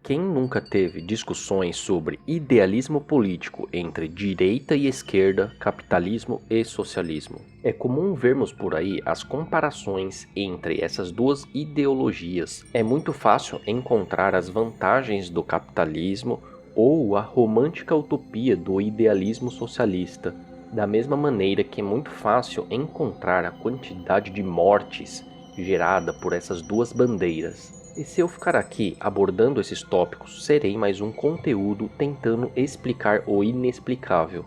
Quem nunca teve discussões sobre idealismo político entre direita e esquerda, capitalismo e socialismo? É comum vermos por aí as comparações entre essas duas ideologias. É muito fácil encontrar as vantagens do capitalismo ou a romântica utopia do idealismo socialista, da mesma maneira que é muito fácil encontrar a quantidade de mortes gerada por essas duas bandeiras. E se eu ficar aqui abordando esses tópicos, serei mais um conteúdo tentando explicar o inexplicável.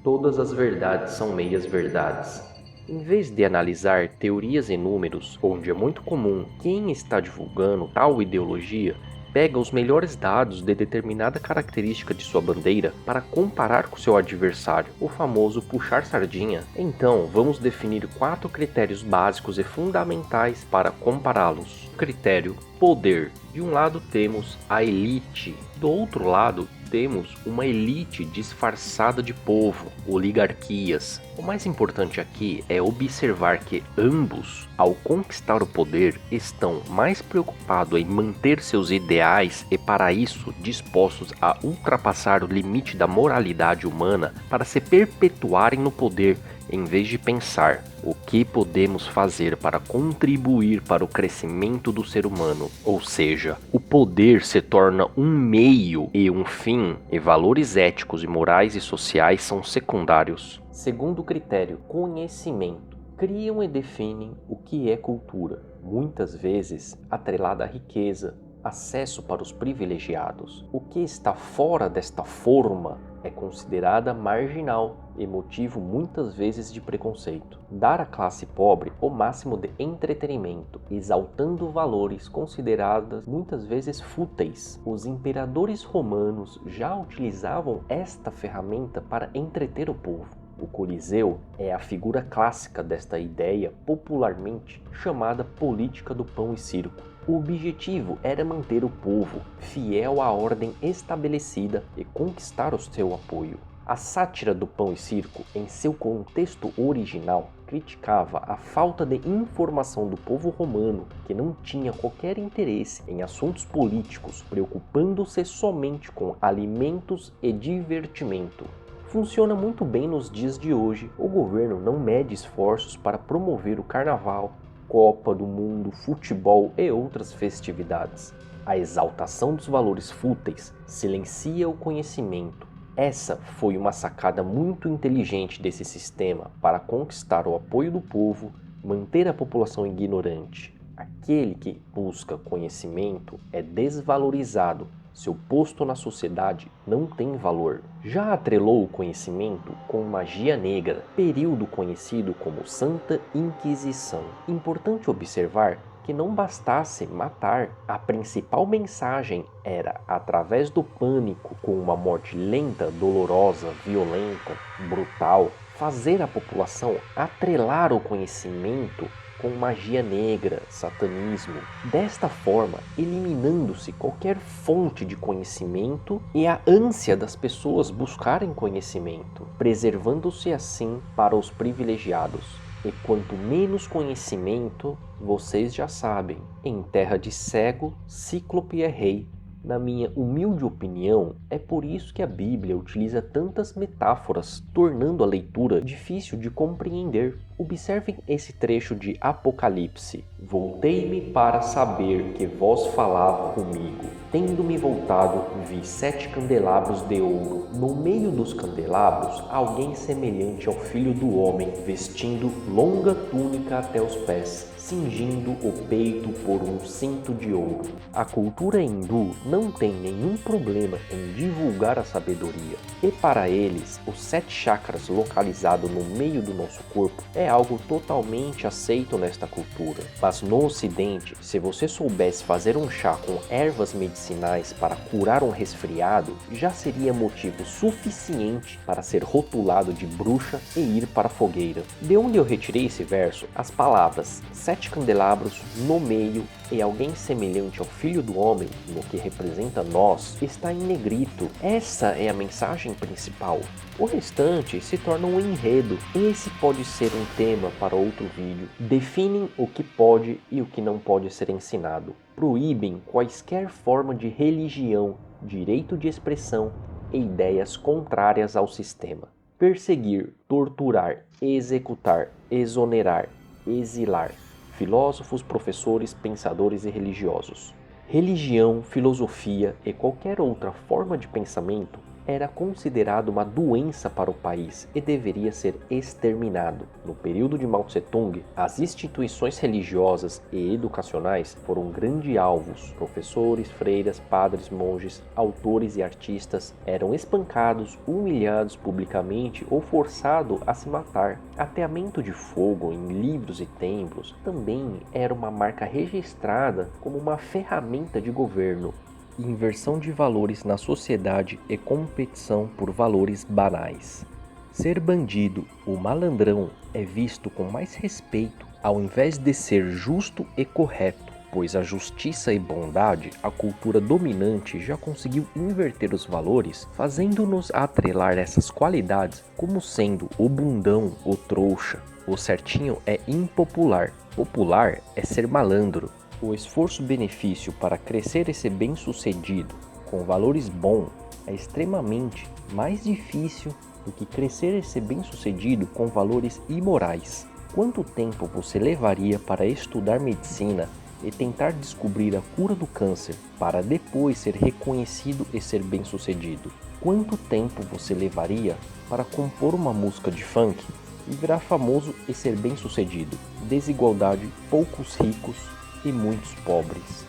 Todas as verdades são meias verdades. Em vez de analisar teorias e números, onde é muito comum quem está divulgando tal ideologia pega os melhores dados de determinada característica de sua bandeira para comparar com seu adversário, o famoso puxar sardinha. Então, vamos definir 4 critérios básicos e fundamentais para compará-los. Critério: poder. De um lado temos a elite, do outro lado temos uma elite disfarçada de povo, oligarquias. O mais importante aqui é observar que ambos, ao conquistar o poder, estão mais preocupados em manter seus ideais e, para isso, dispostos a ultrapassar o limite da moralidade humana para se perpetuarem no poder, em vez de pensar o que podemos fazer para contribuir para o crescimento do ser humano. Ou seja, o poder se torna um meio e um fim, e valores éticos e morais e sociais são secundários. Segundo critério, conhecimento. Criam e definem o que é cultura, muitas vezes atrelada à riqueza, acesso para os privilegiados. O que está fora desta forma é considerada marginal e motivo muitas vezes de preconceito. Dar à classe pobre o máximo de entretenimento, exaltando valores considerados muitas vezes fúteis. Os imperadores romanos já utilizavam esta ferramenta para entreter o povo. O Coliseu é a figura clássica desta ideia popularmente chamada política do pão e circo. O objetivo era manter o povo fiel à ordem estabelecida e conquistar o seu apoio. A sátira do pão e circo, em seu contexto original, criticava a falta de informação do povo romano, que não tinha qualquer interesse em assuntos políticos, preocupando-se somente com alimentos e divertimento. Funciona muito bem nos dias de hoje. O governo não mede esforços para promover o carnaval, Copa do Mundo, futebol e outras festividades. A exaltação dos valores fúteis silencia o conhecimento. Essa foi uma sacada muito inteligente desse sistema para conquistar o apoio do povo, manter a população ignorante. Aquele que busca conhecimento é desvalorizado. Seu posto na sociedade não tem valor. Já atrelou o conhecimento com magia negra, período conhecido como Santa Inquisição. Importante observar que não bastasse matar, a principal mensagem era, através do pânico, com uma morte lenta, dolorosa, violenta, brutal, fazer a população atrelar o conhecimento com magia negra, satanismo. Desta forma, eliminando-se qualquer fonte de conhecimento e a ânsia das pessoas buscarem conhecimento, preservando-se assim para os privilegiados. E quanto menos conhecimento, vocês já sabem, em terra de cego, cíclope é rei. Na minha humilde opinião, é por isso que a Bíblia utiliza tantas metáforas, tornando a leitura difícil de compreender. Observem esse trecho de Apocalipse. Voltei-me para saber que vós falava comigo. Tendo-me voltado, vi 7 candelabros de ouro. No meio dos candelabros, alguém semelhante ao Filho do Homem, vestindo longa túnica até os pés, cingindo o peito por um cinto de ouro. A cultura hindu não tem nenhum problema em divulgar a sabedoria. E para eles, os 7 chakras localizados no meio do nosso corpo é algo totalmente aceito nesta cultura. Mas no Ocidente, se você soubesse fazer um chá com ervas medicinais para curar um resfriado, já seria motivo suficiente para ser rotulado de bruxa e ir para a fogueira. De onde eu retirei esse verso? As palavras 7 candelabros no meio e alguém semelhante ao Filho do Homem, no que representa nós, está em negrito. Essa é a mensagem principal. O restante se torna um enredo. Esse pode ser um tema para outro vídeo, definem o que pode e o que não pode ser ensinado, proíbem quaisquer forma de religião, direito de expressão e ideias contrárias ao sistema. Perseguir, torturar, executar, exonerar, exilar filósofos, professores, pensadores e religiosos. Religião, filosofia e qualquer outra forma de pensamento era considerado uma doença para o país e deveria ser exterminado. No período de Mao Tse-tung, as instituições religiosas e educacionais foram grandes alvos. Professores, freiras, padres, monges, autores e artistas eram espancados, humilhados publicamente ou forçados a se matar. Ateamento de fogo em livros e templos também era uma marca registrada como uma ferramenta de governo. Inversão de valores na sociedade e competição por valores banais. Ser bandido ou malandrão é visto com mais respeito ao invés de ser justo e correto, pois a justiça e bondade, a cultura dominante já conseguiu inverter os valores, fazendo-nos atrelar essas qualidades como sendo o bundão, o trouxa. O certinho é impopular, popular é ser malandro. O esforço-benefício para crescer e ser bem-sucedido com valores bons é extremamente mais difícil do que crescer e ser bem-sucedido com valores imorais. Quanto tempo você levaria para estudar medicina e tentar descobrir a cura do câncer para depois ser reconhecido e ser bem-sucedido? Quanto tempo você levaria para compor uma música de funk e virar famoso e ser bem-sucedido? Desigualdade, poucos ricos e muitos pobres.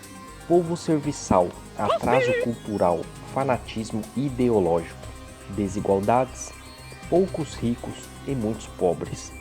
Povo serviçal, atraso cultural, fanatismo ideológico, desigualdades, poucos ricos e muitos pobres.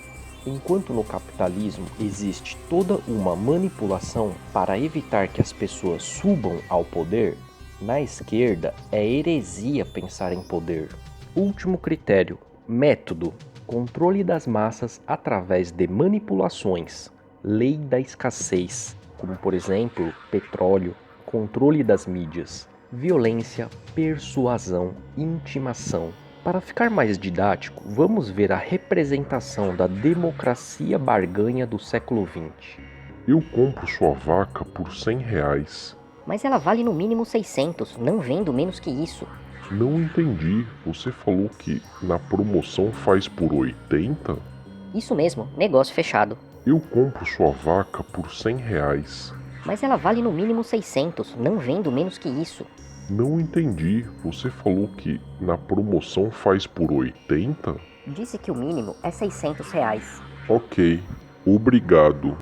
Enquanto no capitalismo existe toda uma manipulação para evitar que as pessoas subam ao poder, na esquerda é heresia pensar em poder. Último critério, método, controle das massas através de manipulações, lei da escassez, como por exemplo, petróleo, controle das mídias, violência, persuasão, intimação. Para ficar mais didático, vamos ver a representação da democracia barganha do século XX. Eu compro sua vaca por R$100. Mas ela vale no mínimo 600, não vendo menos que isso. Não entendi, você falou que na promoção faz por 80? Isso mesmo, negócio fechado. Eu compro sua vaca por R$100. Mas ela vale no mínimo 600, não vendo menos que isso. Não entendi, você falou que na promoção faz por 80? Disse que o mínimo é R$600. Ok, obrigado.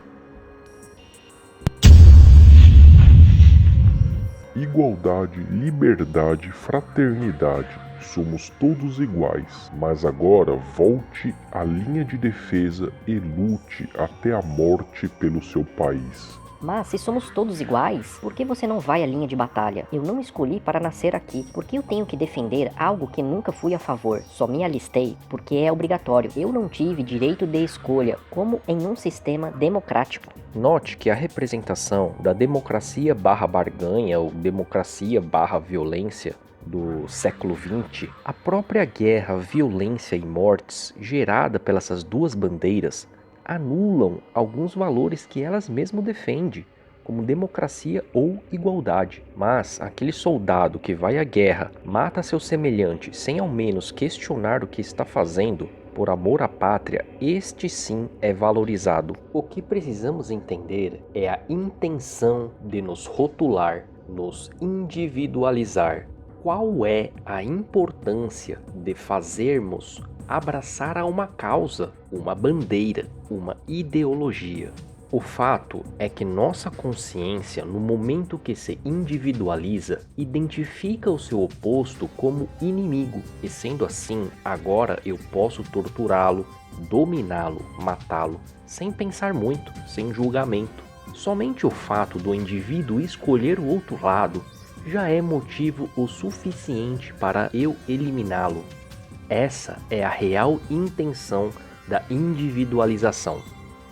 Igualdade, liberdade, fraternidade. Somos todos iguais, mas agora volte à linha de defesa e lute até a morte pelo seu país. Mas se somos todos iguais, por que você não vai à linha de batalha? Eu não escolhi para nascer aqui. Por que eu tenho que defender algo que nunca fui a favor? Só me alistei porque é obrigatório. Eu não tive direito de escolha, como em um sistema democrático. Note que a representação da democracia barra barganha ou democracia barra violência do século XX, a própria guerra, violência e mortes gerada pelas essas duas bandeiras anulam alguns valores que elas mesmas defendem, como democracia ou igualdade. Mas aquele soldado que vai à guerra, mata seu semelhante sem ao menos questionar o que está fazendo, por amor à pátria, este sim é valorizado. O que precisamos entender é a intenção de nos rotular, nos individualizar. Qual é a importância de fazermos abraçar a uma causa, uma bandeira, uma ideologia? O fato é que nossa consciência, no momento que se individualiza, identifica o seu oposto como inimigo, e sendo assim, agora eu posso torturá-lo, dominá-lo, matá-lo, sem pensar muito, sem julgamento. Somente o fato do indivíduo escolher o outro lado já é motivo o suficiente para eu eliminá-lo. Essa é a real intenção da individualização.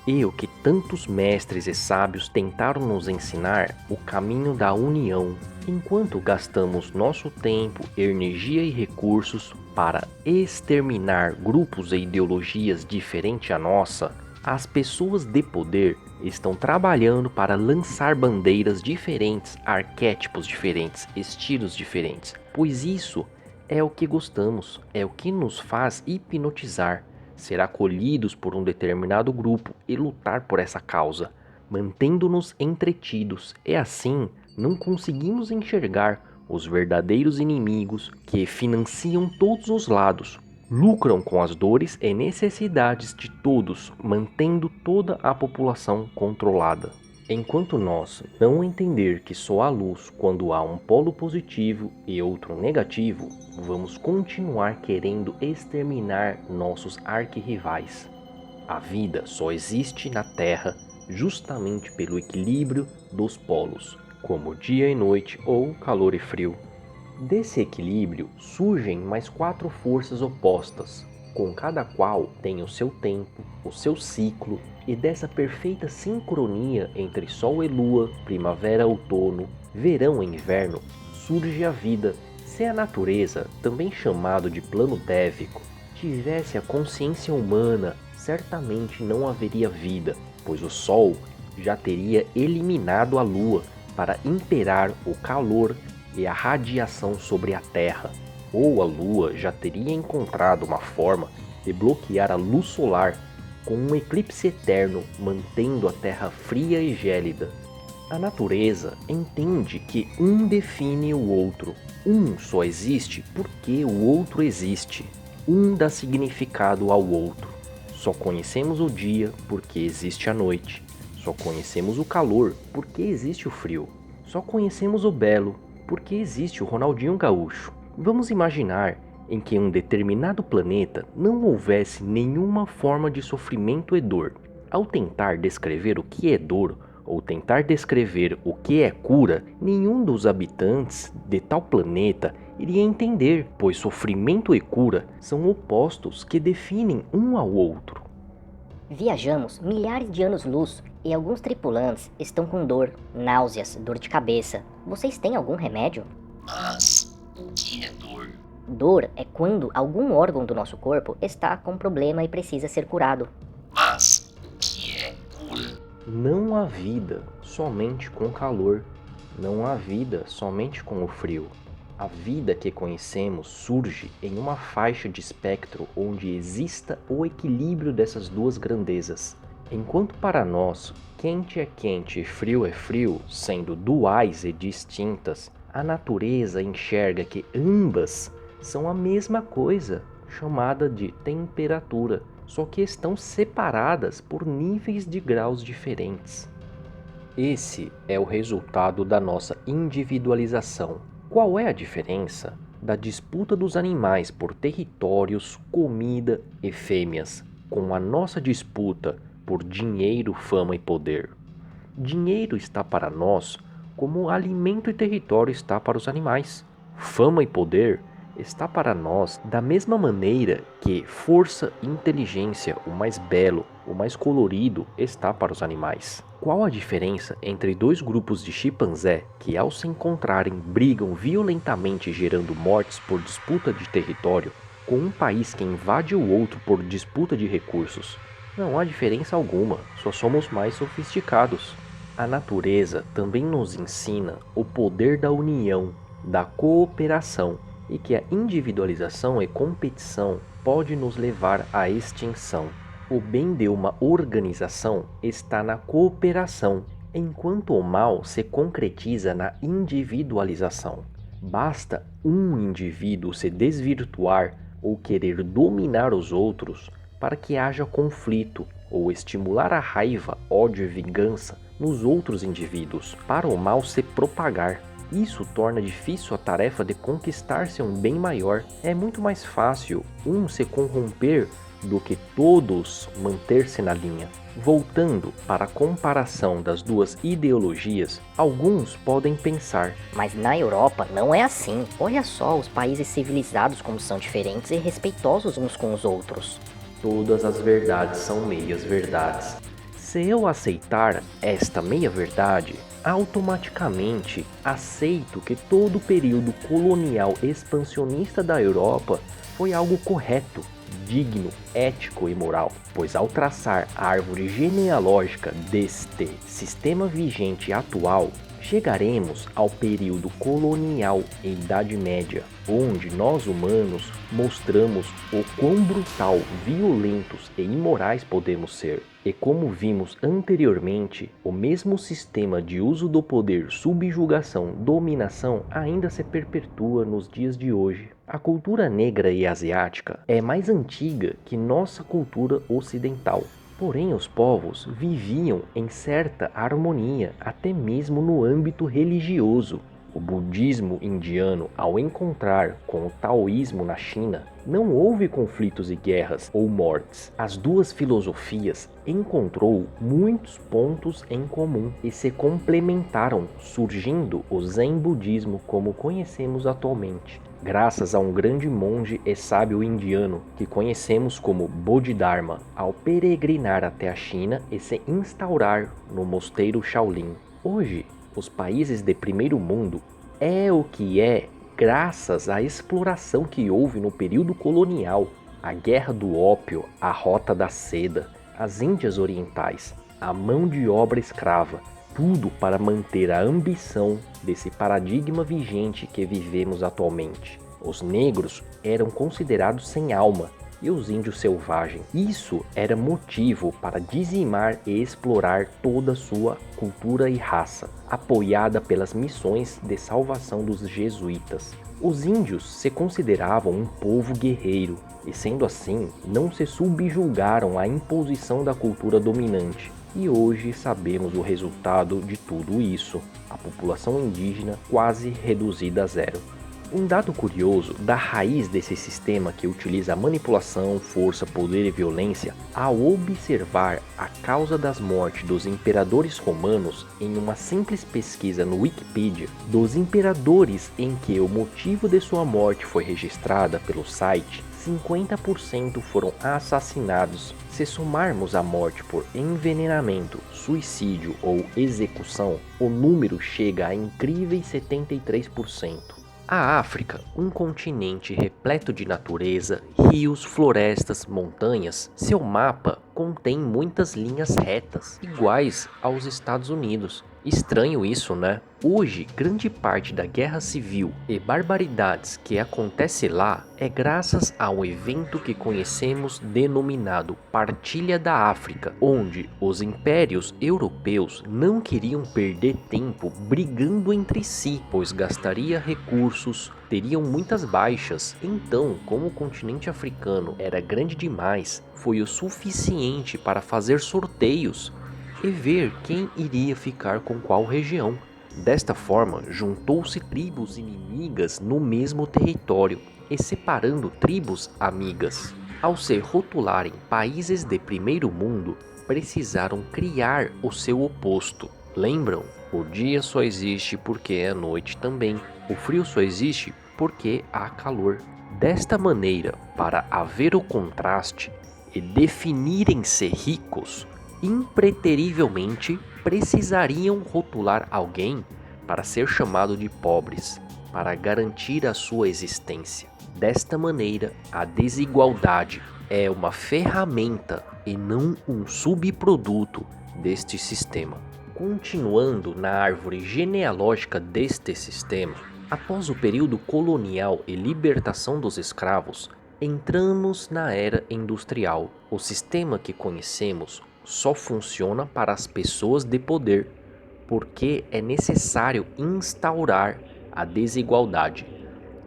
E o que tantos mestres e sábios tentaram nos ensinar, o caminho da união. Enquanto gastamos nosso tempo, energia e recursos para exterminar grupos e ideologias diferentes à nossa, as pessoas de poder estão trabalhando para lançar bandeiras diferentes, arquétipos diferentes, estilos diferentes, pois isso é o que gostamos, é o que nos faz hipnotizar, ser acolhidos por um determinado grupo e lutar por essa causa, mantendo-nos entretidos. E assim não conseguimos enxergar os verdadeiros inimigos que financiam todos os lados, lucram com as dores e necessidades de todos, mantendo toda a população controlada. Enquanto nós não entender que só há luz quando há um polo positivo e outro negativo, vamos continuar querendo exterminar nossos arquirrivais. A vida só existe na Terra justamente pelo equilíbrio dos polos, como dia e noite ou calor e frio. Desse equilíbrio surgem mais 4 forças opostas, com cada qual tem o seu tempo, o seu ciclo, e dessa perfeita sincronia entre Sol e Lua, primavera, outono, verão e inverno, surge a vida. Se a natureza, também chamado de plano dévico, tivesse a consciência humana, certamente não haveria vida, pois o Sol já teria eliminado a Lua para imperar o calor e a radiação sobre a Terra, ou a Lua já teria encontrado uma forma de bloquear a luz solar com um eclipse eterno, mantendo a Terra fria e gélida. A natureza entende que um define o outro. Um só existe porque o outro existe. Um dá significado ao outro. Só conhecemos o dia porque existe a noite. Só conhecemos o calor porque existe o frio. Só conhecemos o belo porque existe o Ronaldinho Gaúcho. Vamos imaginar em que em um determinado planeta não houvesse nenhuma forma de sofrimento e dor. Ao tentar descrever o que é dor, ou tentar descrever o que é cura, nenhum dos habitantes de tal planeta iria entender, pois sofrimento e cura são opostos que definem um ao outro. Viajamos milhares de anos-luz e alguns tripulantes estão com dor, náuseas, dor de cabeça. Vocês têm algum remédio? Mas o que é dor? Dor é quando algum órgão do nosso corpo está com problema e precisa ser curado. Mas o que é cura? Não há vida somente com calor. Não há vida somente com o frio. A vida que conhecemos surge em uma faixa de espectro onde exista o equilíbrio dessas duas grandezas. Enquanto para nós, quente é quente e frio é frio, sendo duais e distintas, a natureza enxerga que ambas são a mesma coisa, chamada de temperatura, só que estão separadas por níveis de graus diferentes. Esse é o resultado da nossa individualização. Qual é a diferença da disputa dos animais por territórios, comida e fêmeas, com a nossa disputa por dinheiro, fama e poder? Dinheiro está para nós como alimento e território está para os animais. Fama e poder está para nós da mesma maneira que força e inteligência, o mais belo, o mais colorido, está para os animais. Qual a diferença entre dois grupos de chimpanzé que, ao se encontrarem, brigam violentamente gerando mortes por disputa de território, com um país que invade o outro por disputa de recursos? Não há diferença alguma, só somos mais sofisticados. A natureza também nos ensina o poder da união, da cooperação, e que a individualização e competição pode nos levar à extinção. O bem de uma organização está na cooperação, enquanto o mal se concretiza na individualização. Basta um indivíduo se desvirtuar ou querer dominar os outros para que haja conflito ou estimular a raiva, ódio e vingança nos outros indivíduos para o mal se propagar. Isso torna difícil a tarefa de conquistar-se um bem maior. É muito mais fácil um se corromper do que todos manter-se na linha. Voltando para a comparação das duas ideologias, alguns podem pensar: mas na Europa não é assim. Olha só os países civilizados como são diferentes e respeitosos uns com os outros. Todas as verdades são meias verdades. Se eu aceitar esta meia verdade, automaticamente aceito que todo o período colonial expansionista da Europa foi algo correto, digno, ético e moral, pois ao traçar a árvore genealógica deste sistema vigente atual, chegaremos ao período colonial e Idade Média, onde nós humanos mostramos o quão brutal, violentos e imorais podemos ser. E como vimos anteriormente, o mesmo sistema de uso do poder, subjugação, dominação ainda se perpetua nos dias de hoje. A cultura negra e asiática é mais antiga que nossa cultura ocidental. Porém, os povos viviam em certa harmonia, até mesmo no âmbito religioso. O budismo indiano, ao encontrar com o taoísmo na China, não houve conflitos e guerras ou mortes. As duas filosofias encontrou muitos pontos em comum e se complementaram, surgindo o Zen budismo como conhecemos atualmente, graças a um grande monge e sábio indiano que conhecemos como Bodhidharma, ao peregrinar até a China e se instaurar no mosteiro Shaolin. Hoje, os países de primeiro mundo é o que é graças à exploração que houve no período colonial, a guerra do ópio, a rota da seda, as Índias Orientais, a mão de obra escrava, tudo para manter a ambição desse paradigma vigente que vivemos atualmente. Os negros eram considerados sem alma e os índios selvagens. Isso era motivo para dizimar e explorar toda a sua cultura e raça, apoiada pelas missões de salvação dos jesuítas. Os índios se consideravam um povo guerreiro e, sendo assim, não se subjugaram à imposição da cultura dominante. E hoje sabemos o resultado de tudo isso: a população indígena quase reduzida a zero. Um dado curioso da raiz desse sistema que utiliza a manipulação, força, poder e violência, ao observar a causa das mortes dos imperadores romanos em uma simples pesquisa no Wikipedia, dos imperadores em que o motivo de sua morte foi registrada pelo site, 50% foram assassinados. Se somarmos a morte por envenenamento, suicídio ou execução, o número chega a incríveis 73%. A África, um continente repleto de natureza, rios, florestas, montanhas, seu mapa contém muitas linhas retas, iguais aos Estados Unidos. Estranho isso, né? Hoje, grande parte da guerra civil e barbaridades que acontece lá é graças a um evento que conhecemos denominado Partilha da África, onde os impérios europeus não queriam perder tempo brigando entre si, pois gastaria recursos, teriam muitas baixas. Então, como o continente africano era grande demais, foi o suficiente para fazer sorteios e ver quem iria ficar com qual região. Desta forma, juntou-se tribos inimigas no mesmo território e separando tribos amigas. Ao se rotularem países de primeiro mundo, precisaram criar o seu oposto. Lembram? O dia só existe porque é noite também. O frio só existe porque há calor. Desta maneira, para haver o contraste e definirem-se ricos, impreterivelmente precisariam rotular alguém para ser chamado de pobres, para garantir a sua existência. Desta maneira, a desigualdade é uma ferramenta e não um subproduto deste sistema. Continuando na árvore genealógica deste sistema, após o período colonial e libertação dos escravos, entramos na era industrial. O sistema que conhecemos só funciona para as pessoas de poder, porque é necessário instaurar a desigualdade.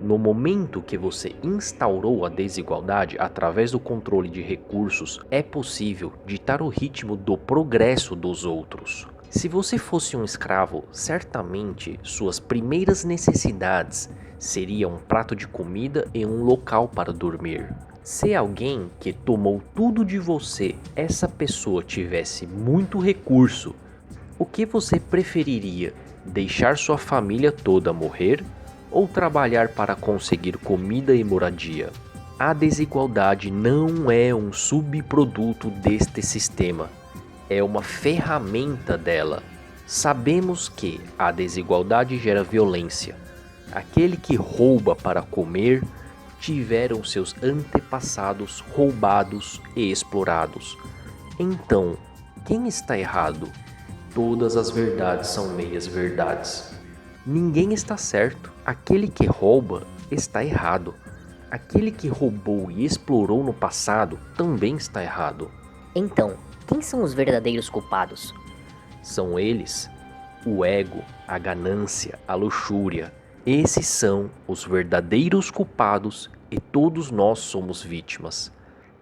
No momento que você instaurou a desigualdade através do controle de recursos, é possível ditar o ritmo do progresso dos outros. Se você fosse um escravo, certamente suas primeiras necessidades seriam um prato de comida e um local para dormir. Se alguém que tomou tudo de você, essa pessoa tivesse muito recurso, o que você preferiria? Deixar sua família toda morrer ou trabalhar para conseguir comida e moradia? A desigualdade não é um subproduto deste sistema, é uma ferramenta dela. Sabemos que a desigualdade gera violência. Aquele que rouba para comer tiveram seus antepassados roubados e explorados. Então, quem está errado? Todas as verdades são meias verdades. Ninguém está certo. Aquele que rouba está errado. Aquele que roubou e explorou no passado também está errado. Então, quem são os verdadeiros culpados? São eles, o ego, a ganância, a luxúria. Esses são os verdadeiros culpados e todos nós somos vítimas.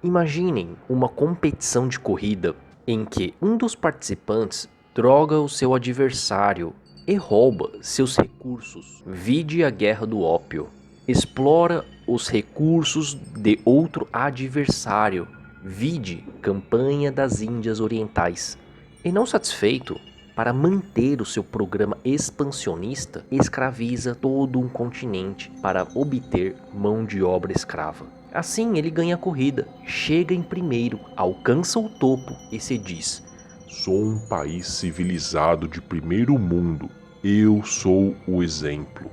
Imaginem uma competição de corrida em que um dos participantes droga o seu adversário e rouba seus recursos. Vide a guerra do ópio. Explora os recursos de outro adversário. Vide campanha das Índias Orientais. E não satisfeito, para manter o seu programa expansionista, escraviza todo um continente para obter mão de obra escrava. Assim ele ganha a corrida, chega em primeiro, alcança o topo e se diz: sou um país civilizado de primeiro mundo, eu sou o exemplo.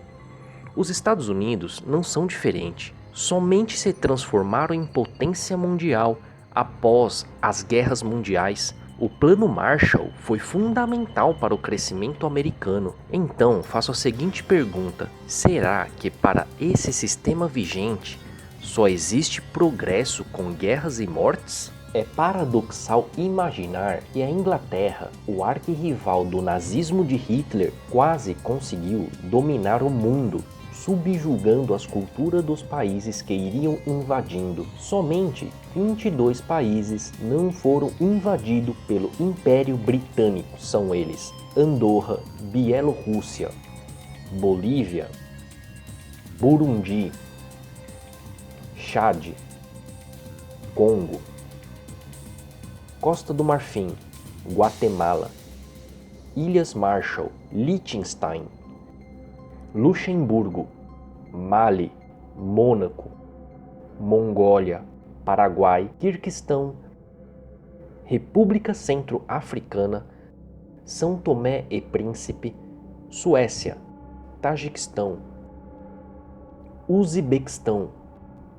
Os Estados Unidos não são diferentes, somente se transformaram em potência mundial após as guerras mundiais. O Plano Marshall foi fundamental para o crescimento americano. Então, faço a seguinte pergunta: será que para esse sistema vigente só existe progresso com guerras e mortes? É paradoxal imaginar que a Inglaterra, o arquirrival do nazismo de Hitler, quase conseguiu dominar o mundo, subjugando as culturas dos países que iriam invadindo. Somente 22 países não foram invadidos pelo Império Britânico. São eles: Andorra, Bielorrússia, Bolívia, Burundi, Chad, Congo, Costa do Marfim, Guatemala, Ilhas Marshall, Liechtenstein, Luxemburgo, Mali, Mônaco, Mongólia, Paraguai, Quirguistão, República Centro-Africana, São Tomé e Príncipe, Suécia, Tajiquistão, Uzbequistão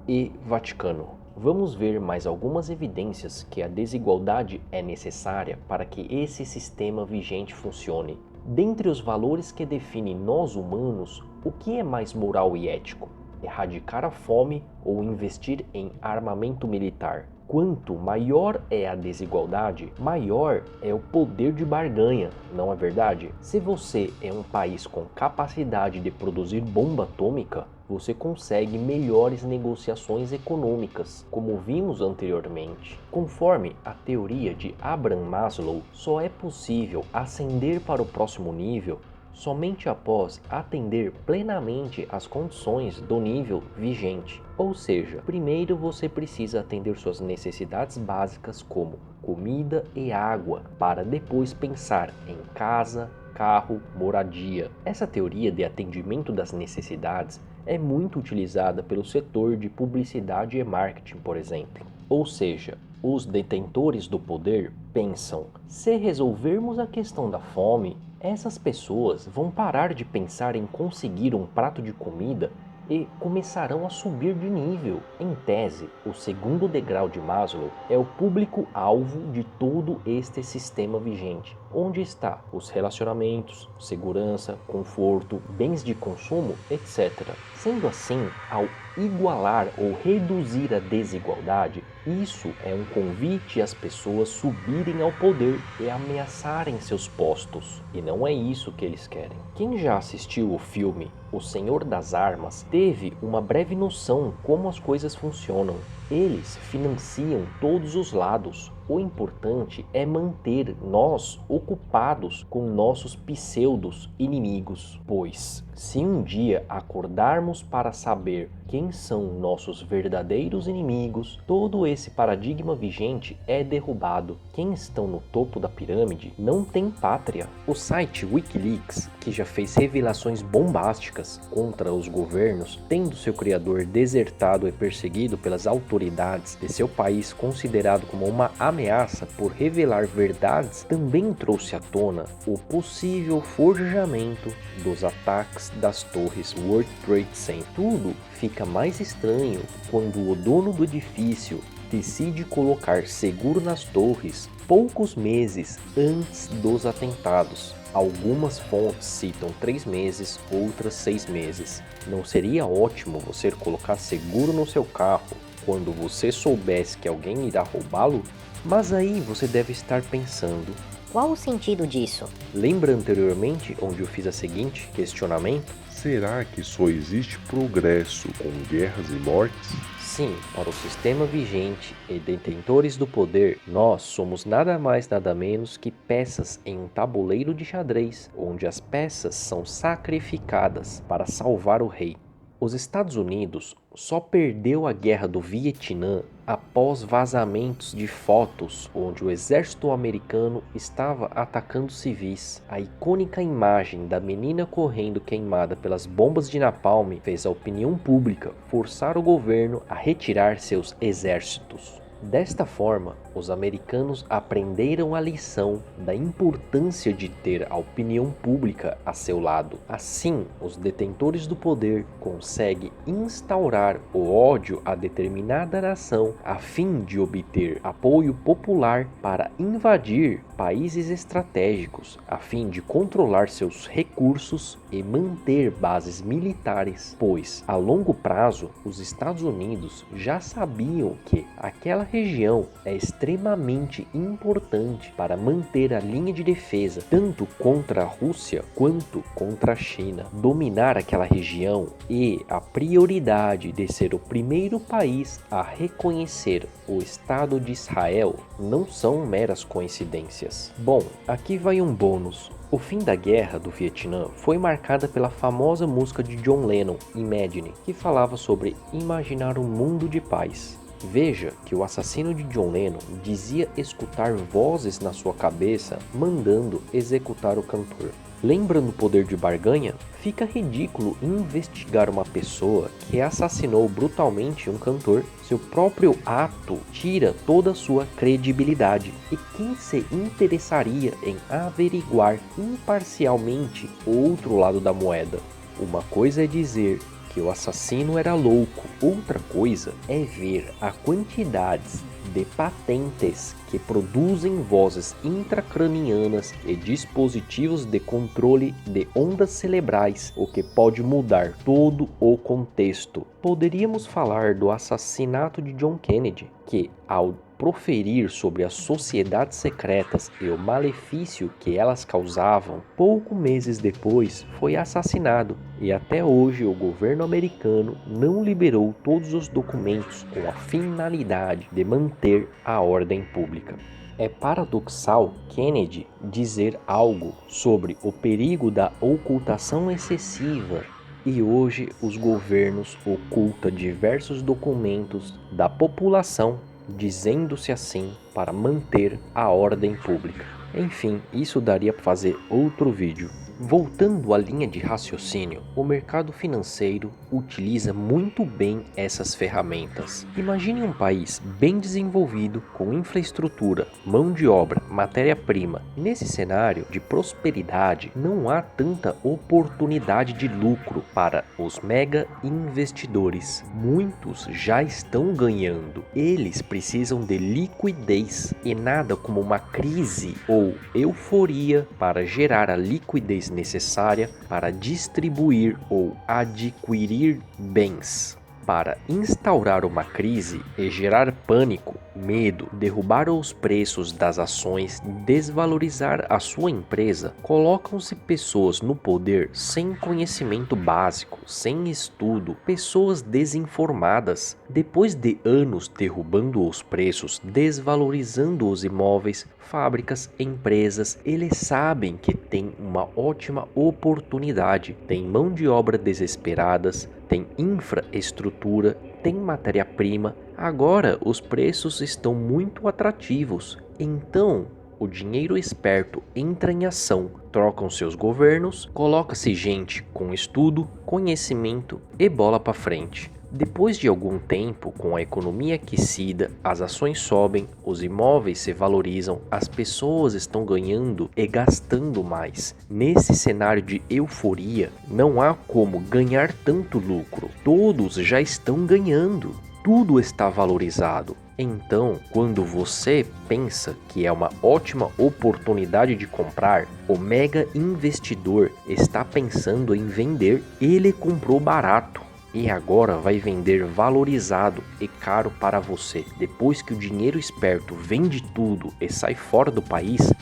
e Vaticano. Vamos ver mais algumas evidências que a desigualdade é necessária para que esse sistema vigente funcione. Dentre os valores que definem nós humanos, o que é mais moral e ético? Erradicar a fome ou investir em armamento militar? Quanto maior é a desigualdade, maior é o poder de barganha, não é verdade? Se você é um país com capacidade de produzir bomba atômica, você consegue melhores negociações econômicas, como vimos anteriormente. Conforme a teoria de Abraham Maslow, só é possível ascender para o próximo nível somente após atender plenamente às condições do nível vigente. Ou seja, primeiro você precisa atender suas necessidades básicas como comida e água, para depois pensar em casa, carro, moradia. Essa teoria de atendimento das necessidades é muito utilizada pelo setor de publicidade e marketing, por exemplo. Ou seja, os detentores do poder pensam: se resolvermos a questão da fome, essas pessoas vão parar de pensar em conseguir um prato de comida e começarão a subir de nível. Em tese, o segundo degrau de Maslow é o público-alvo de todo este sistema vigente, onde está os relacionamentos, segurança, conforto, bens de consumo, etc. Sendo assim, ao igualar ou reduzir a desigualdade, isso é um convite às pessoas subirem ao poder e ameaçarem seus postos. E não é isso que eles querem. Quem já assistiu o filme O Senhor das Armas teve uma breve noção como as coisas funcionam. Eles financiam todos os lados. O importante é manter nós ocupados com nossos pseudos inimigos, pois se um dia acordarmos para saber quem são nossos verdadeiros inimigos, todo esse paradigma vigente é derrubado. Quem estão no topo da pirâmide não tem pátria. O site Wikileaks, que já fez revelações bombásticas políticas contra os governos, tendo seu criador desertado e perseguido pelas autoridades de seu país, considerado como uma ameaça por revelar verdades, também trouxe à tona o possível forjamento dos ataques das torres World Trade Center. Tudo fica mais estranho quando o dono do edifício decide colocar seguro nas torres poucos meses antes dos atentados. Algumas fontes citam 3 meses, outras 6 meses. Não seria ótimo você colocar seguro no seu carro quando você soubesse que alguém irá roubá-lo? Mas aí você deve estar pensando: Qual o sentido disso? lembra anteriormente onde eu fiz a seguinte questionamento? Será que só existe progresso com guerras e mortes? Sim, para o sistema vigente e detentores do poder, nós somos nada mais nada menos que peças em um tabuleiro de xadrez, onde as peças são sacrificadas para salvar o rei. Os Estados Unidos só perdeu a guerra do Vietnã após vazamentos de fotos onde o exército americano estava atacando civis. A icônica imagem da menina correndo queimada pelas bombas de napalm fez a opinião pública forçar o governo a retirar seus exércitos. Desta forma, os americanos aprenderam a lição da importância de ter a opinião pública a seu lado. Assim, os detentores do poder conseguem instaurar o ódio a determinada nação a fim de obter apoio popular para invadir países estratégicos, a fim de controlar seus recursos e manter bases militares, pois a longo prazo os Estados Unidos já sabiam que aquela região é extremamente importante para manter a linha de defesa tanto contra a Rússia quanto contra a China. Dominar aquela região e a prioridade de ser o primeiro país a reconhecer o Estado de Israel não são meras coincidências. Bom, aqui vai um bônus. O fim da guerra do Vietnã foi marcada pela famosa música de John Lennon, Imagine, que falava sobre imaginar um mundo de paz. Veja que o assassino de John Lennon dizia escutar vozes na sua cabeça mandando executar o cantor. Lembrando o poder de barganha? Fica ridículo investigar uma pessoa que assassinou brutalmente um cantor. Seu próprio ato tira toda a sua credibilidade. E quem se interessaria em averiguar imparcialmente o outro lado da moeda? Uma coisa é dizer que o assassino era louco, outra coisa é ver a quantidades de patentes que produzem vozes intracranianas e dispositivos de controle de ondas cerebrais, o que pode mudar todo o contexto. Poderíamos falar do assassinato de John Kennedy, que ao proferir sobre as sociedades secretas e o malefício que elas causavam, poucos meses depois foi assassinado, e até hoje o governo americano não liberou todos os documentos com a finalidade de manter a ordem pública. É paradoxal Kennedy dizer algo sobre o perigo da ocultação excessiva, e hoje os governos ocultam diversos documentos da população, dizendo-se assim para manter a ordem pública. Enfim, isso daria para fazer outro vídeo. Voltando à linha de raciocínio, o mercado financeiro utiliza muito bem essas ferramentas. Imagine um país bem desenvolvido, com infraestrutura, mão de obra, matéria-prima. Nesse cenário de prosperidade, não há tanta oportunidade de lucro para os mega investidores. Muitos já estão ganhando. Eles precisam de liquidez e nada como uma crise ou euforia para gerar a liquidez necessária para distribuir ou adquirir bens. Para instaurar uma crise e gerar pânico, medo, derrubar os preços das ações, desvalorizar a sua empresa, colocam-se pessoas no poder sem conhecimento básico, sem estudo, pessoas desinformadas. Depois de anos derrubando os preços, desvalorizando os imóveis, fábricas, empresas, eles sabem que tem uma ótima oportunidade, tem mão de obra desesperadas, tem infraestrutura, tem matéria-prima. Agora os preços estão muito atrativos. Então, o dinheiro esperto entra em ação, trocam seus governos, coloca-se gente com estudo, conhecimento e bola para frente. Depois de algum tempo, com a economia aquecida, as ações sobem, os imóveis se valorizam, as pessoas estão ganhando e gastando mais. Nesse cenário de euforia, não há como ganhar tanto lucro. Todos já estão ganhando. Tudo está valorizado. Então, quando você pensa que é uma ótima oportunidade de comprar, o mega investidor está pensando em vender. Ele comprou barato e agora vai vender valorizado e caro para você. Depois que o dinheiro esperto vende tudo e sai fora do país,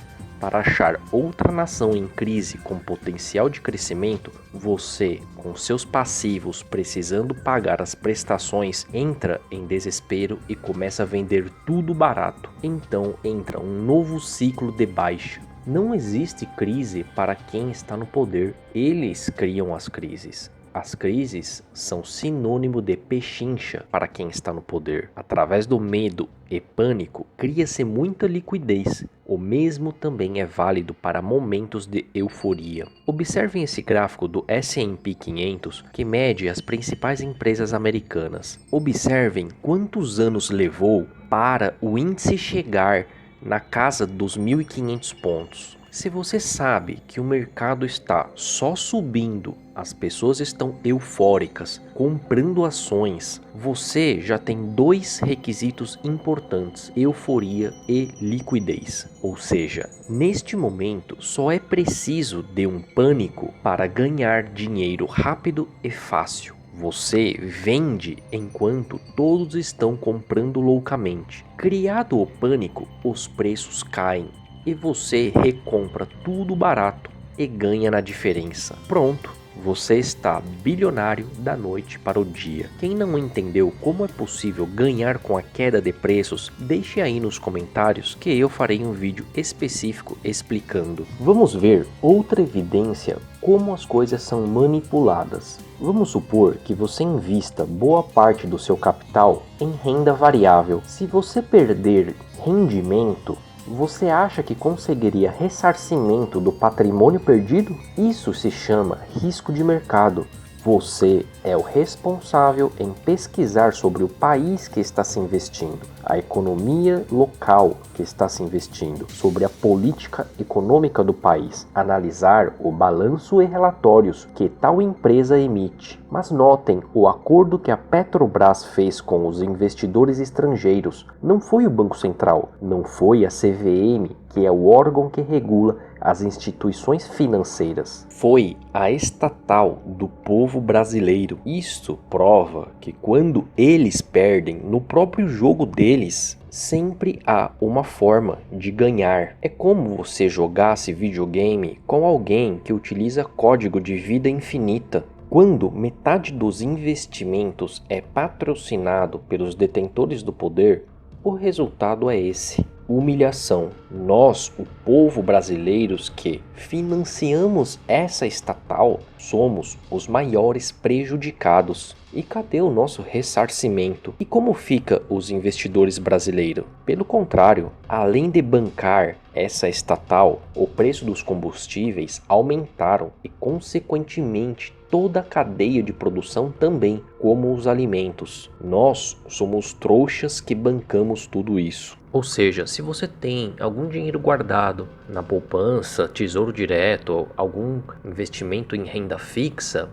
para achar outra nação em crise com potencial de crescimento, você, com seus passivos precisando pagar as prestações, entra em desespero e começa a vender tudo barato. Então entra um novo ciclo de baixa. Não existe crise para quem está no poder, eles criam as crises. As crises são sinônimo de pechincha para quem está no poder. Através do medo e pânico, cria-se muita liquidez. O mesmo também é válido para momentos de euforia. Observem esse gráfico do S&P 500 que mede as principais empresas americanas. Observem quantos anos levou para o índice chegar na casa dos 1.500 pontos. Se você sabe que o mercado está só subindo, as pessoas estão eufóricas, comprando ações, você já tem dois requisitos importantes: euforia e liquidez. Ou seja, neste momento só é preciso de um pânico para ganhar dinheiro rápido e fácil. Você vende enquanto todos estão comprando loucamente. Criado o pânico, os preços caem e você recompra tudo barato e ganha na diferença. Pronto, você está bilionário da noite para o dia. Quem não entendeu como é possível ganhar com a queda de preços, deixe aí nos comentários que eu farei um vídeo específico explicando. Vamos ver outra evidência como as coisas são manipuladas. Vamos supor que você invista boa parte do seu capital em renda variável. Se você perder rendimento, você acha que conseguiria ressarcimento do patrimônio perdido? Isso se chama risco de mercado. Você é o responsável em pesquisar sobre o país que está se investindo, a economia local que está se investindo, sobre a política econômica do país, analisar o balanço e relatórios que tal empresa emite. Mas notem o acordo que a Petrobras fez com os investidores estrangeiros. Não foi o Banco Central, não foi a CVM, que é o órgão que regula as instituições financeiras. Foi a estatal do povo brasileiro. Isso prova que quando eles perdem no próprio jogo deles, sempre há uma forma de ganhar. É como você jogasse videogame com alguém que utiliza código de vida infinita. Quando metade dos investimentos é patrocinado pelos detentores do poder, o resultado é esse: humilhação. Nós, o povo brasileiros que financiamos essa estatal, somos os maiores prejudicados. E cadê o nosso ressarcimento? E como fica os investidores brasileiros? Pelo contrário, além de bancar essa estatal, o preço dos combustíveis aumentaram e, consequentemente, toda a cadeia de produção também, como os alimentos. Nós somos trouxas que bancamos tudo isso. Ou seja, se você tem algum dinheiro guardado na poupança, tesouro direto ou algum investimento em renda fixa,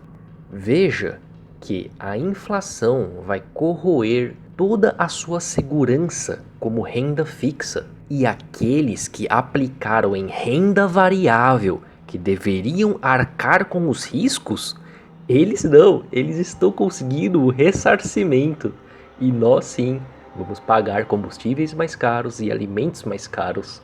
veja que a inflação vai corroer toda a sua segurança como renda fixa. E aqueles que aplicaram em renda variável, que deveriam arcar com os riscos, eles não, eles estão conseguindo o ressarcimento. E nós sim, vamos pagar combustíveis mais caros e alimentos mais caros.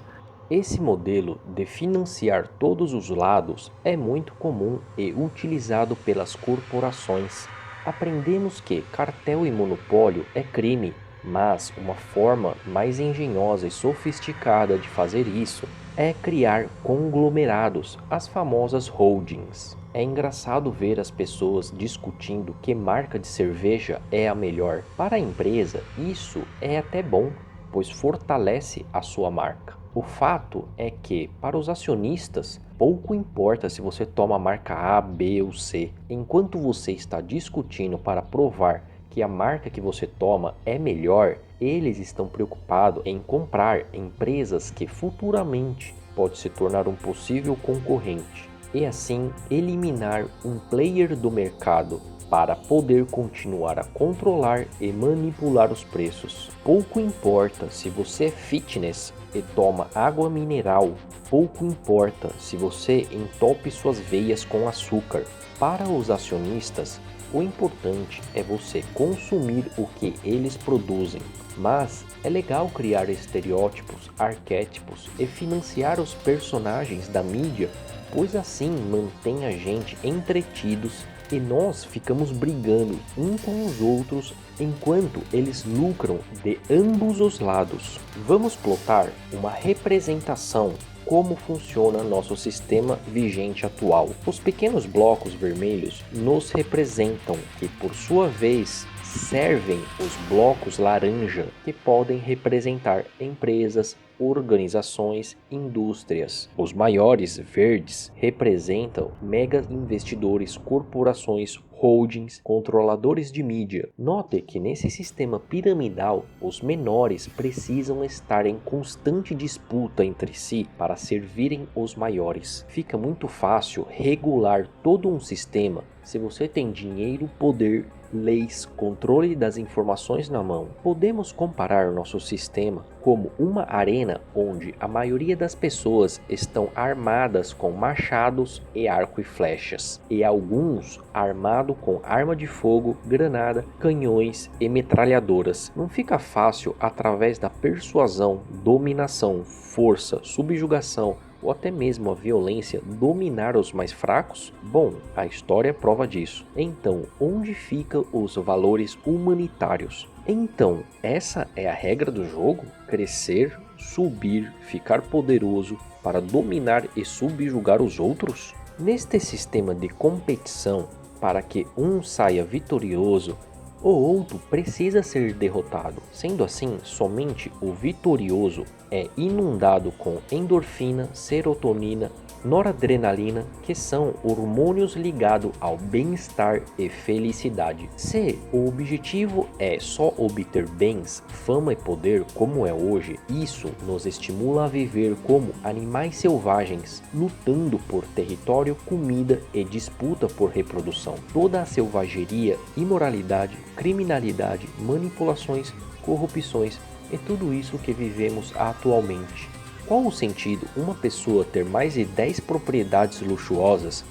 Esse modelo de financiar todos os lados é muito comum e utilizado pelas corporações. Aprendemos que cartel e monopólio é crime, mas uma forma mais engenhosa e sofisticada de fazer isso é criar conglomerados, as famosas holdings. É engraçado ver as pessoas discutindo que marca de cerveja é a melhor. Para a empresa, isso é até bom. pois fortalece a sua marca. O fato é que, para os acionistas, pouco importa se você toma a marca A, B ou C. Enquanto você está discutindo para provar que a marca que você toma é melhor, eles estão preocupados em comprar empresas que futuramente pode se tornar um possível concorrente e assim eliminar um player do mercado para poder continuar a controlar e manipular os preços. Pouco importa se você é fitness e toma água mineral, pouco importa se você entope suas veias com açúcar. Para os acionistas, o importante é você consumir o que eles produzem. Mas é legal criar estereótipos, arquétipos e financiar os personagens da mídia, pois assim mantém a gente entretidos e nós ficamos brigando uns com os outros enquanto eles lucram de ambos os lados. Vamos plotar uma representação como funciona nosso sistema vigente atual. Os pequenos blocos vermelhos nos representam, que por sua vez servem os blocos laranja, que podem representar empresas, organizações, indústrias. Os maiores verdes representam mega investidores, corporações, holdings, controladores de mídia. Note que nesse sistema piramidal, os menores precisam estar em constante disputa entre si para servirem os maiores. Fica muito fácil regular todo um sistema se você tem dinheiro, poder, leis, controle das informações na mão. Podemos comparar nosso sistema como uma arena onde a maioria das pessoas estão armadas com machados e arco e flechas, e alguns armados com arma de fogo, granada, canhões e metralhadoras. Não fica fácil através da persuasão, dominação, força, subjugação ou até mesmo a violência dominar os mais fracos? Bom, a história é prova disso. Então, onde ficam os valores humanitários? Então, essa é a regra do jogo? Crescer, subir, ficar poderoso para dominar e subjugar os outros? Neste sistema de competição, para que um saia vitorioso, o outro precisa ser derrotado. Sendo assim, somente o vitorioso é inundado com endorfina, serotonina, noradrenalina, que são hormônios ligados ao bem-estar e felicidade. Se o objetivo é só obter bens, fama e poder como é hoje, isso nos estimula a viver como animais selvagens, lutando por território, comida e disputa por reprodução. Toda a selvageria, imoralidade, criminalidade, manipulações, corrupções e tudo isso que vivemos atualmente. Qual o sentido uma pessoa ter mais de 10 propriedades luxuosas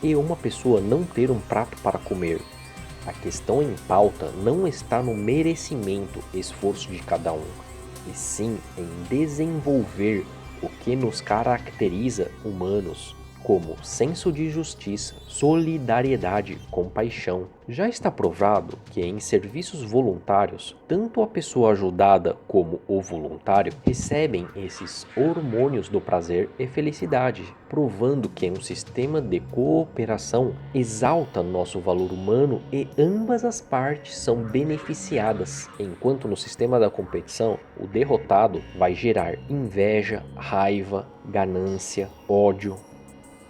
e uma pessoa não ter um prato para comer? A questão em pauta não está no merecimento e esforço de cada um, e sim em desenvolver o que nos caracteriza humanos, como senso de justiça, solidariedade, compaixão. Já está provado que em serviços voluntários, tanto a pessoa ajudada como o voluntário recebem esses hormônios do prazer e felicidade, provando que um sistema de cooperação exalta nosso valor humano e ambas as partes são beneficiadas, enquanto no sistema da competição, o derrotado vai gerar inveja, raiva, ganância, ódio.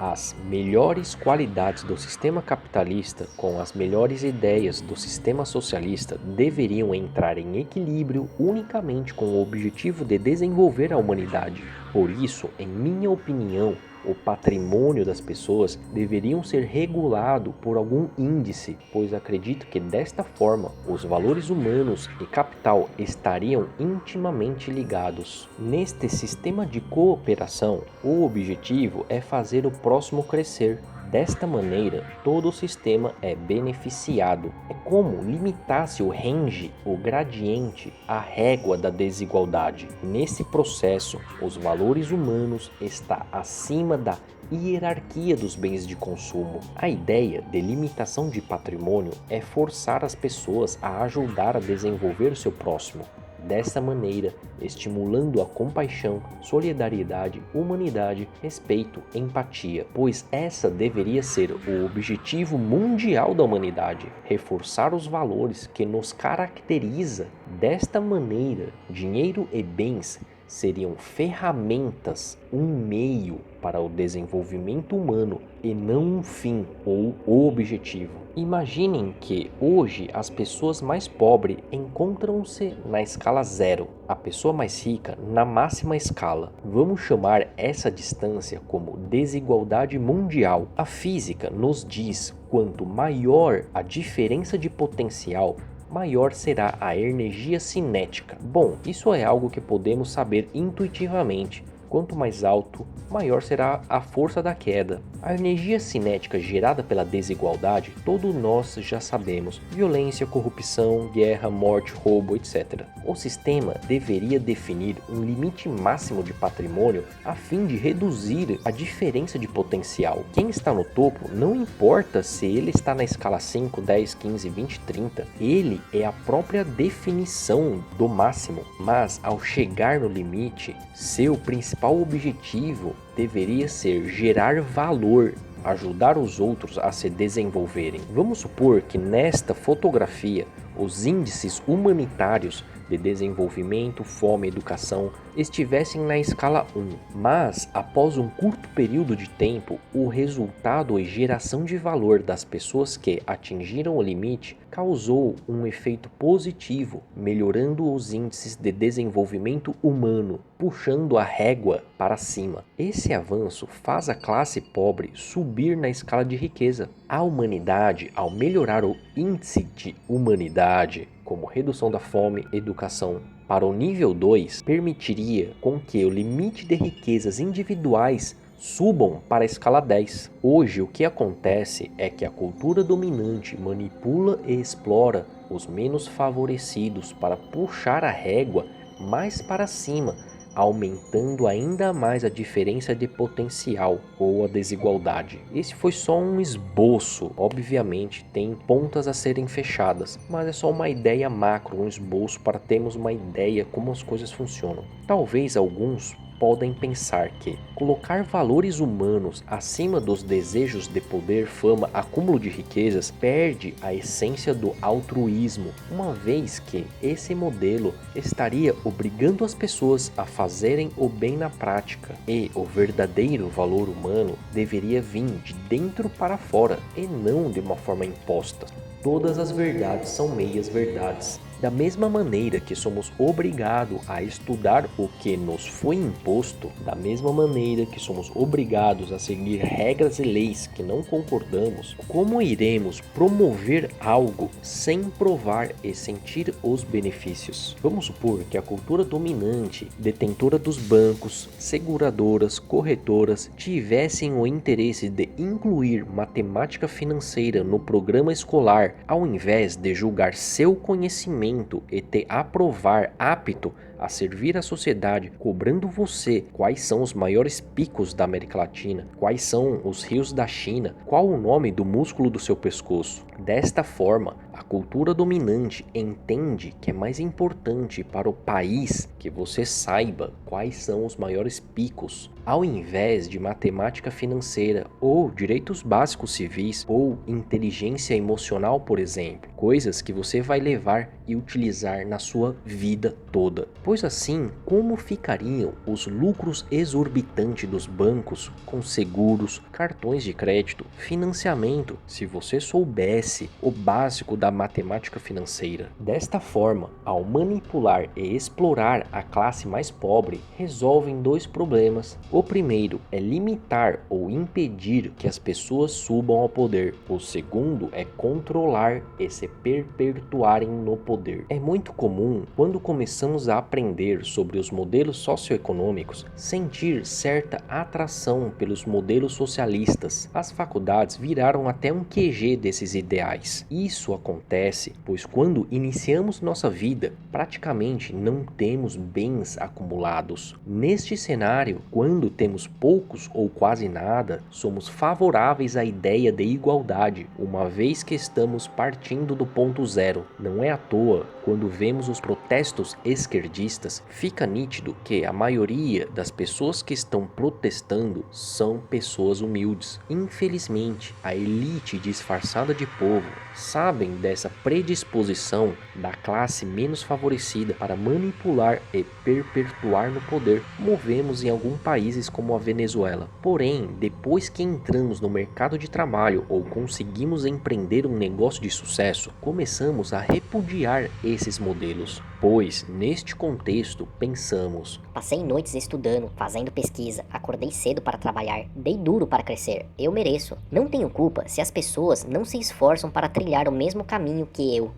As melhores qualidades do sistema capitalista com as melhores ideias do sistema socialista deveriam entrar em equilíbrio unicamente com o objetivo de desenvolver a humanidade. Por isso, em minha opinião, o patrimônio das pessoas deveriam ser regulado por algum índice, pois acredito que desta forma os valores humanos e capital estariam intimamente ligados. Neste sistema de cooperação, o objetivo é fazer o próximo crescer. Desta maneira, todo o sistema é beneficiado. É como limitasse o range, o gradiente, a régua da desigualdade. Nesse processo, os valores humanos estão acima da hierarquia dos bens de consumo. A ideia de limitação de patrimônio é forçar as pessoas a ajudar a desenvolver seu próximo. dessa maneira, estimulando a compaixão, solidariedade, humanidade, respeito, empatia, pois essa deveria ser o objetivo mundial da humanidade, reforçar os valores que nos caracteriza. Desta maneira, dinheiro e bens seriam ferramentas, um meio para o desenvolvimento humano e não um fim ou o objetivo. Imaginem que hoje as pessoas mais pobres encontram-se na escala 0, a pessoa mais rica na máxima escala. Vamos chamar essa distância como desigualdade mundial. A física nos diz quanto maior a diferença de potencial, maior será a energia cinética. Bom, isso é algo que podemos saber intuitivamente. Quanto mais alto, maior será a força da queda. A energia cinética gerada pela desigualdade, todos nós já sabemos: violência, corrupção, guerra, morte, roubo, etc. O sistema deveria definir um limite máximo de patrimônio a fim de reduzir a diferença de potencial. Quem está no topo, não importa se ele está na escala 5, 10, 15, 20, 30, ele é a própria definição do máximo. Mas ao chegar no limite, seu principal objetivo deveria ser gerar valor, ajudar os outros a se desenvolverem. Vamos supor que nesta fotografia os índices humanitários de desenvolvimento, fome e educação estivessem na escala 1, mas após um curto período de tempo, o resultado e geração de valor das pessoas que atingiram o limite causou um efeito positivo, melhorando os índices de desenvolvimento humano, puxando a régua para cima. Esse avanço faz a classe pobre subir na escala de riqueza. A humanidade, ao melhorar o índice de humanidade, como redução da fome e educação, para o nível 2, permitiria com que o limite de riquezas individuais subam para a escala 10. Hoje o que acontece é que a cultura dominante manipula e explora os menos favorecidos para puxar a régua mais para cima, aumentando ainda mais a diferença de potencial ou a desigualdade. Esse foi só um esboço, obviamente tem pontas a serem fechadas, mas é só uma ideia macro, um esboço para termos uma ideia como as coisas funcionam. Talvez alguns podem pensar que colocar valores humanos acima dos desejos de poder, fama, acúmulo de riquezas perde a essência do altruísmo, uma vez que esse modelo estaria obrigando as pessoas a fazerem o bem na prática, e o verdadeiro valor humano deveria vir de dentro para fora e não de uma forma imposta. Todas as verdades são meias verdades. Da mesma maneira que somos obrigados a estudar o que nos foi imposto, da mesma maneira que somos obrigados a seguir regras e leis que não concordamos, como iremos promover algo sem provar e sentir os benefícios? Vamos supor que a cultura dominante, detentora dos bancos, seguradoras, corretoras, tivessem o interesse de incluir matemática financeira no programa escolar, ao invés de julgar seu conhecimento e te aprovar apto a servir a sociedade, cobrando você quais são os maiores picos da América Latina, quais são os rios da China, qual o nome do músculo do seu pescoço. Desta forma, a cultura dominante entende que é mais importante para o país que você saiba quais são os maiores picos, ao invés de matemática financeira ou direitos básicos civis ou inteligência emocional, por exemplo, coisas que você vai levar e utilizar na sua vida toda. Pois assim, como ficariam os lucros exorbitantes dos bancos com seguros, cartões de crédito, financiamento, se você soubesse o básico da matemática financeira? Desta forma, ao manipular e explorar a classe mais pobre, resolvem dois problemas. O primeiro é limitar ou impedir que as pessoas subam ao poder. O segundo é controlar e se perpetuarem no poder. É muito comum, quando começamos a aprender sobre os modelos socioeconômicos, sentir certa atração pelos modelos socialistas. As faculdades viraram até um QG desses ideais. Isso acontece acontece pois quando iniciamos nossa vida, praticamente não temos bens acumulados. Neste cenário, quando temos poucos ou quase nada, somos favoráveis à ideia de igualdade, uma vez que estamos partindo do ponto zero. Não é à toa, quando vemos os protestos esquerdistas, fica nítido que a maioria das pessoas que estão protestando são pessoas humildes. Infelizmente, a elite disfarçada de povo sabem dessa predisposição da classe menos favorecida para manipular e perpetuar no poder, como vemos em alguns países como a Venezuela. Porém, depois que entramos no mercado de trabalho ou conseguimos empreender um negócio de sucesso, começamos a repudiar esses modelos, pois neste contexto pensamos: Passei noites estudando, fazendo pesquisa, acordei cedo para trabalhar, dei duro para crescer, eu mereço. Não tenho culpa se as pessoas não se esforçam para trilhar o mesmo caminho que eu.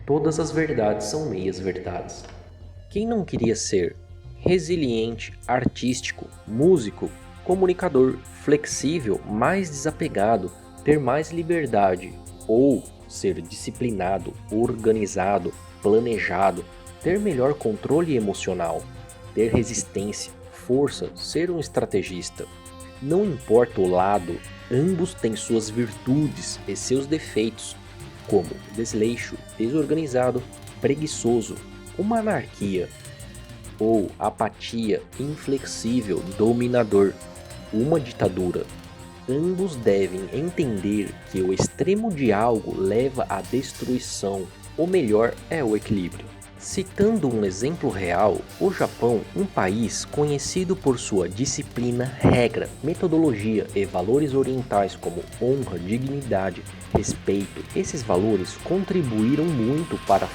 todas as verdades são meias verdades. Quem não queria ser resiliente, artístico, músico, comunicador, flexível, mais desapegado, ter mais liberdade, ou ser disciplinado, organizado, planejado, ter melhor controle emocional, ter resistência, força, ser um estrategista? Não importa o lado, ambos têm suas virtudes e seus defeitos, como desleixo, desorganizado, preguiçoso, uma anarquia, ou apatia, inflexível, dominador, uma ditadura. Ambos devem entender que o extremo de algo leva à destruição, o melhor é o equilíbrio. Citando um exemplo real, o Japão, um país conhecido por sua disciplina, regra, metodologia e valores orientais como honra, dignidade, respeito, esses valores contribuíram muito para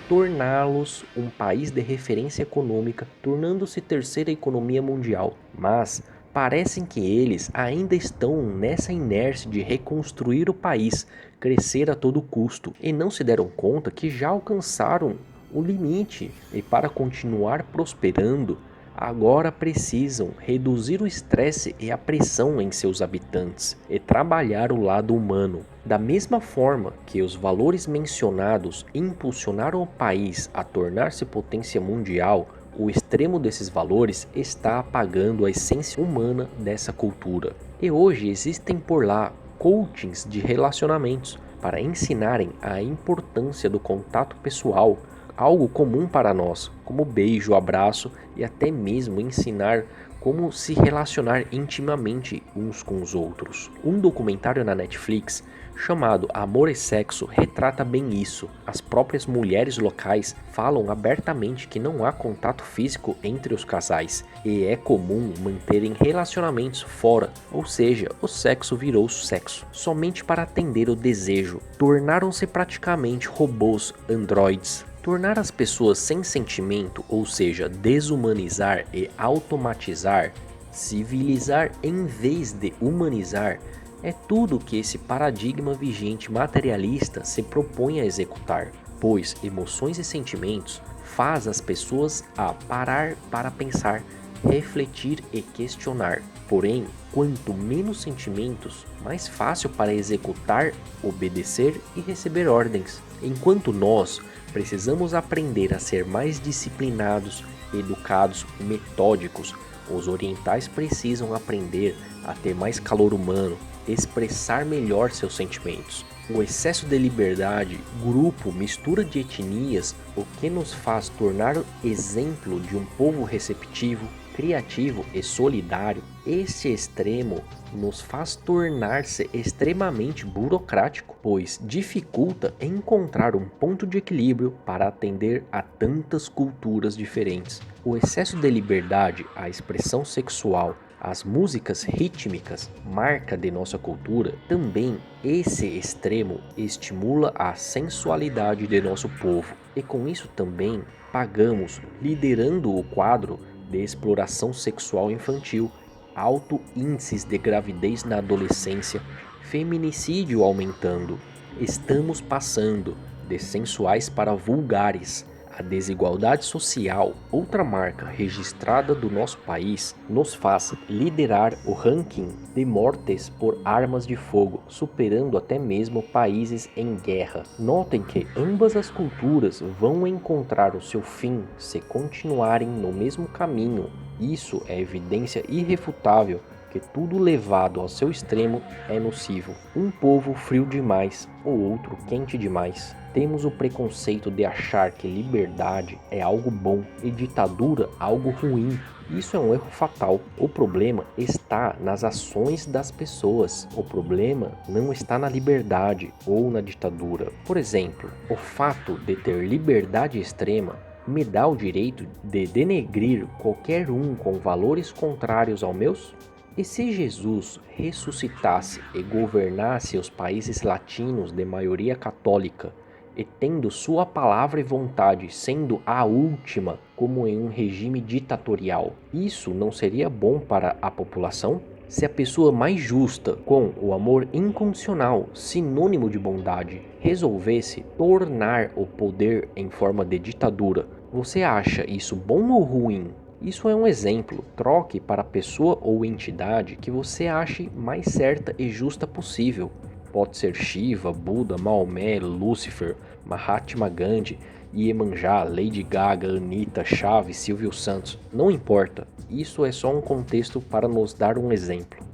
torná-los um país de referência econômica, tornando-se terceira economia mundial. Mas parecem que eles ainda estão nessa inércia de reconstruir o país, crescer a todo custo, e não se deram conta que já alcançaram o limite, e para continuar prosperando, agora precisam reduzir o estresse e a pressão em seus habitantes e trabalhar o lado humano. Da mesma forma que os valores mencionados impulsionaram o país a tornar-se potência mundial, o extremo desses valores está apagando a essência humana dessa cultura. E hoje existem por lá coachings de relacionamentos para ensinarem a importância do contato pessoal, algo comum para nós, como beijo, abraço e até mesmo ensinar como se relacionar intimamente uns com os outros. Um documentário na Netflix chamado Amor e Sexo retrata bem isso. As próprias mulheres locais falam abertamente que não há contato físico entre os casais e é comum manterem relacionamentos fora, ou seja, o sexo virou sexo, somente para atender o desejo. Tornaram-se praticamente robôs, androides. Tornar as pessoas sem sentimento, ou seja, desumanizar e automatizar, civilizar em vez de humanizar, é tudo que esse paradigma vigente materialista se propõe a executar, pois emoções e sentimentos faz as pessoas a parar para pensar, refletir e questionar. Porém, quanto menos sentimentos, mais fácil para executar, obedecer e receber ordens. Enquanto nós precisamos aprender a ser mais disciplinados, educados, metódicos, os orientais precisam aprender a ter mais calor humano, expressar melhor seus sentimentos. O excesso de liberdade, grupo, mistura de etnias, o que nos faz tornar exemplo de um povo receptivo, criativo e solidário, esse extremo nos faz tornar-se extremamente burocrático, pois dificulta encontrar um ponto de equilíbrio para atender a tantas culturas diferentes. O excesso de liberdade, a expressão sexual, as músicas rítmicas, marca de nossa cultura, também esse extremo estimula a sensualidade de nosso povo, e com isso também pagamos, liderando o quadro de exploração sexual infantil, alto índices de gravidez na adolescência, feminicídio aumentando. Estamos passando de sensuais para vulgares. A desigualdade social, outra marca registrada do nosso país, nos faz liderar o ranking de mortes por armas de fogo, superando até mesmo países em guerra. Notem que ambas as culturas vão encontrar o seu fim se continuarem no mesmo caminho. Isso é evidência irrefutável que tudo levado ao seu extremo é nocivo. Um povo frio demais, o outro quente demais. Temos o preconceito de achar que liberdade é algo bom e ditadura algo ruim. Isso é um erro fatal. O problema está nas ações das pessoas. O problema não está na liberdade ou na ditadura. Por exemplo, o fato de ter liberdade extrema me dá o direito de denegrir qualquer um com valores contrários aos meus? E se Jesus ressuscitasse e governasse os países latinos de maioria católica, e tendo sua palavra e vontade sendo a última, como em um regime ditatorial, isso não seria bom para a população? Se a pessoa mais justa, com o amor incondicional, sinônimo de bondade, resolvesse tornar o poder em forma de ditadura, você acha isso bom ou ruim? Isso é um exemplo. Troque para a pessoa ou entidade que você ache mais certa e justa possível. Pode ser Shiva, Buda, Maomé, Lúcifer, Mahatma Gandhi, Iemanjá, Lady Gaga, Anitta, Chaves, Silvio Santos. Não importa. Isso é só um contexto para nos dar um exemplo.